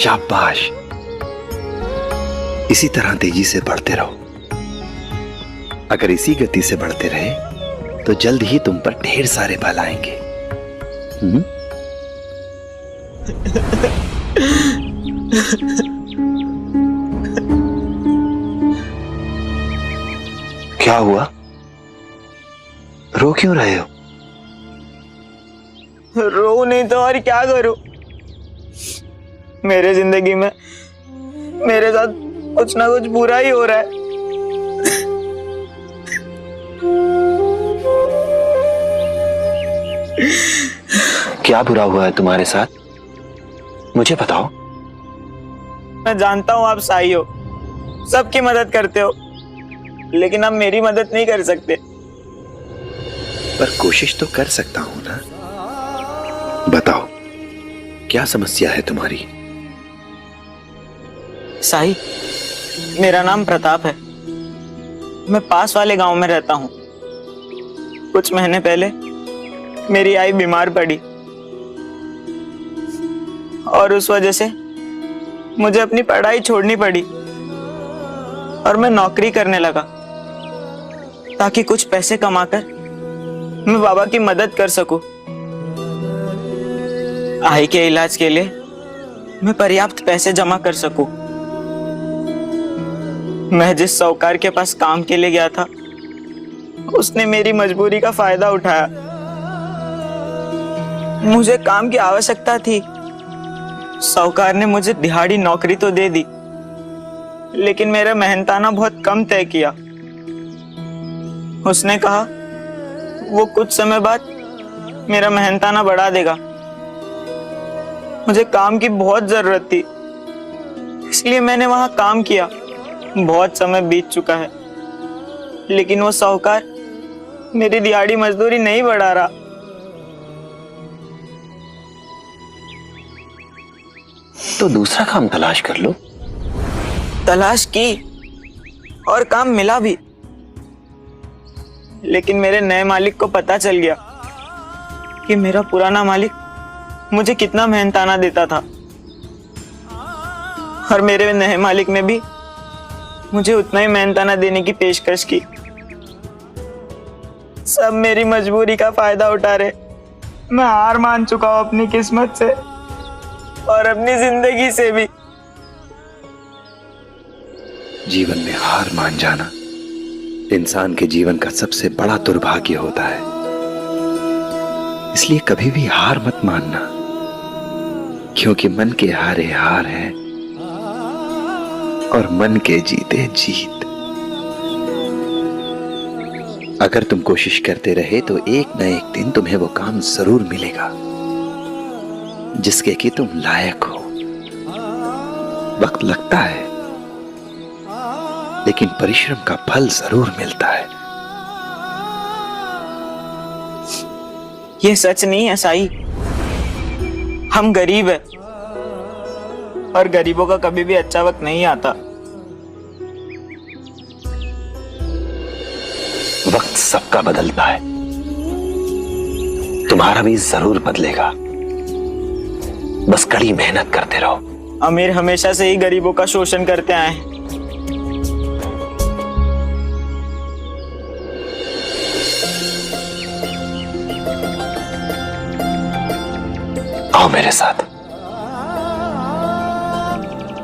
शाबाश, इसी तरह तेजी से बढ़ते रहो। अगर इसी गति से बढ़ते रहे तो जल्द ही तुम पर ढेर सारे बल आएंगे। क्या हुआ? रो क्यों रहे हो? रो नहीं तो और क्या करूं? मेरे जिंदगी में मेरे साथ कुछ ना कुछ बुरा ही हो रहा है। क्या बुरा हुआ है तुम्हारे साथ? मुझे बताओ। मैं जानता हूं आप साई हो, सबकी मदद करते हो, लेकिन आप मेरी मदद नहीं कर सकते। पर कोशिश तो कर सकता हूं ना। बताओ, क्या समस्या है तुम्हारी? साई, मेरा नाम प्रताप है। मैं पास वाले गांव में रहता हूं। कुछ महीने पहले मेरी आई बीमार पड़ी और उस वजह से मुझे अपनी पढ़ाई छोड़नी पड़ी और मैं नौकरी करने लगा ताकि कुछ पैसे कमाकर मैं बाबा की मदद कर सकूं। आई के इलाज के लिए मैं पर्याप्त पैसे जमा कर सकूं। मैं जिस साहूकार के पास काम के लिए गया था, उसने मेरी मजबूरी का फायदा उठाया। मुझे काम की आवश्यकता थी। साहूकार ने मुझे दिहाड़ी नौकरी तो दे दी, लेकिन मेरा मेहनताना बहुत कम तय किया। उसने कहा वो कुछ समय बाद मेरा मेहनताना बढ़ा देगा। मुझे काम की बहुत जरूरत थी, इसलिए मैंने वहां काम किया। बहुत समय बीत चुका है, लेकिन वो साहूकार मेरी दिहाड़ी मजदूरी नहीं बढ़ा रहा। तो दूसरा काम तलाश कर लो। तलाश की और काम मिला भी, लेकिन मेरे नए मालिक को पता चल गया कि मेरा पुराना मालिक मुझे कितना मेहनताना देता था, और मेरे नए मालिक ने भी मुझे उतना ही मेहनताना देने की पेशकश की। सब मेरी मजबूरी का फायदा उठा रहे। मैं हार मान चुका हूं अपनी किस्मत से और अपनी जिंदगी से भी। जीवन में हार मान जाना इंसान के जीवन का सबसे बड़ा दुर्भाग्य होता है। इसलिए कभी भी हार मत मानना, क्योंकि मन के हारे हार है और मन के जीते जीत। अगर तुम कोशिश करते रहे तो एक न एक दिन तुम्हें वो काम जरूर मिलेगा जिसके कि तुम लायक हो। वक्त लगता है, लेकिन परिश्रम का फल जरूर मिलता है। ये सच नहीं है साई। हम गरीब हैं और गरीबों का कभी भी अच्छा वक्त नहीं आता। वक्त सबका बदलता है, तुम्हारा भी जरूर बदलेगा। बस कड़ी मेहनत करते रहो। अमीर हमेशा से ही गरीबों का शोषण करते आए हैं। आओ मेरे साथ।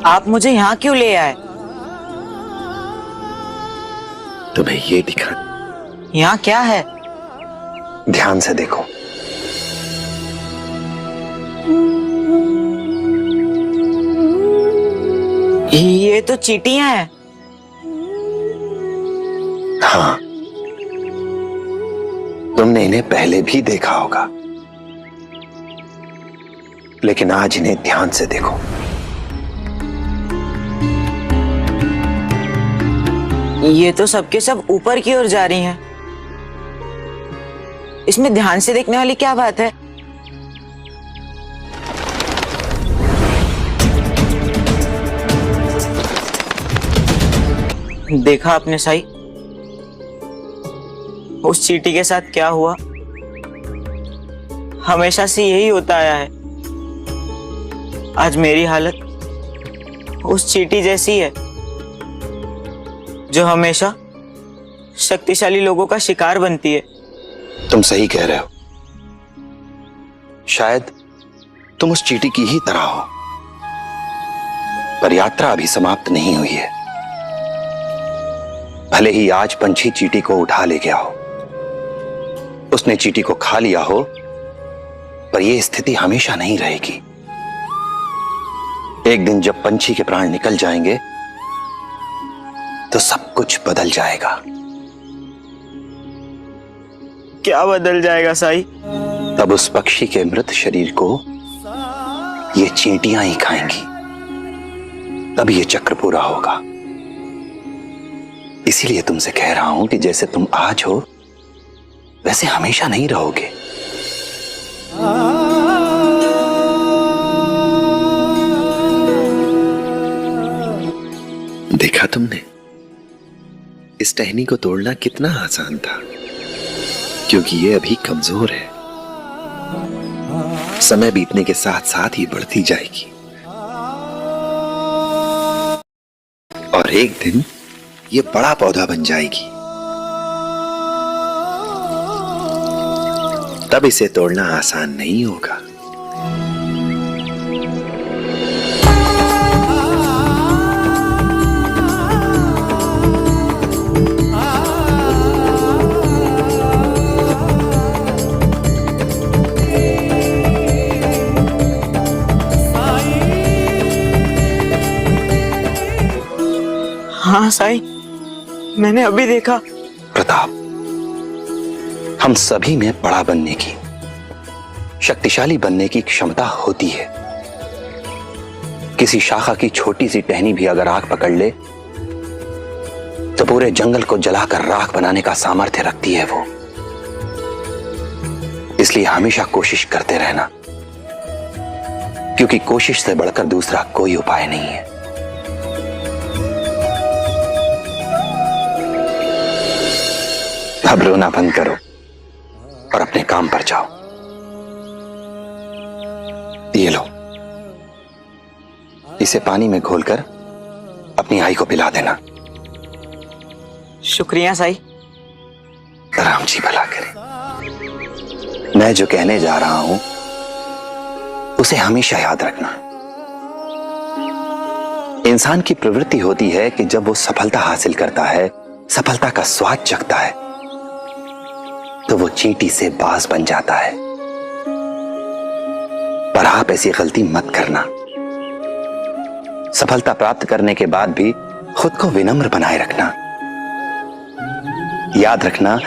आप मुझे यहाँ क्यों ले आए? तुम्हें ये दिखा। यहाँ क्या है? ध्यान से देखो। ये तो चींटियां हैं। हाँ, तुमने इन्हें पहले भी देखा होगा, लेकिन आज इन्हें ध्यान से देखो। ये तो सबके सब ऊपर की ओर जा रही हैं। इसमें ध्यान से देखने वाली क्या बात है? देखा आपने साई, उस चींटी के साथ क्या हुआ? हमेशा से यही होता आया है। आज मेरी हालत उस चींटी जैसी है जो हमेशा शक्तिशाली लोगों का शिकार बनती है। तुम सही कह रहे हो। शायद तुम उस चींटी की ही तरह हो, पर यात्रा अभी समाप्त नहीं हुई है। भले ही आज पंछी चींटी को उठा ले गया हो, उसने चींटी को खा लिया हो, पर यह स्थिति हमेशा नहीं रहेगी। एक दिन जब पंछी के प्राण निकल जाएंगे तो सब कुछ बदल जाएगा। क्या बदल जाएगा साई? तब उस पक्षी के मृत शरीर को ये चींटियां ही खाएंगी, तब ये चक्र पूरा होगा। इसीलिए तुमसे कह रहा हूं कि जैसे तुम आज हो वैसे हमेशा नहीं रहोगे। देखा तुमने, इस टहनी को तोड़ना कितना आसान था, क्योंकि ये अभी कमजोर है। समय बीतने के साथ साथ ये बढ़ती जाएगी और एक दिन ये बड़ा पौधा बन जाएगी। तब इसे तोड़ना आसान नहीं होगा। हाँ साई, मैंने अभी देखा। प्रताप, हम सभी में बड़ा बनने की, शक्तिशाली बनने की क्षमता होती है। किसी शाखा की छोटी सी टहनी भी अगर आग पकड़ ले तो पूरे जंगल को जलाकर राख बनाने का सामर्थ्य रखती है वो। इसलिए हमेशा कोशिश करते रहना, क्योंकि कोशिश से बढ़कर दूसरा कोई उपाय नहीं है। अब रोना बंद करो और अपने काम पर जाओ। ये लो, इसे पानी में घोलकर अपनी आई को पिला देना। शुक्रिया साई। राम जी भला करे। मैं जो कहने जा रहा हूं उसे हमेशा याद रखना। इंसान की प्रवृत्ति होती है कि जब वो सफलता हासिल करता है, सफलता का स्वाद चखता है, तो वो चींटी से बाज बन जाता है। पर आप ऐसी गलती मत करना। सफलता प्राप्त करने के बाद भी खुद को विनम्र बनाए रखना। याद रखना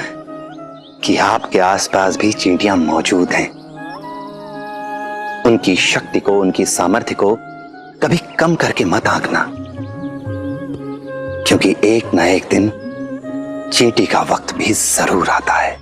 कि आपके आसपास भी चींटियां मौजूद हैं। उनकी शक्ति को, उनकी सामर्थ्य को कभी कम करके मत आंकना, क्योंकि एक न एक दिन चींटी का वक्त भी जरूर आता है।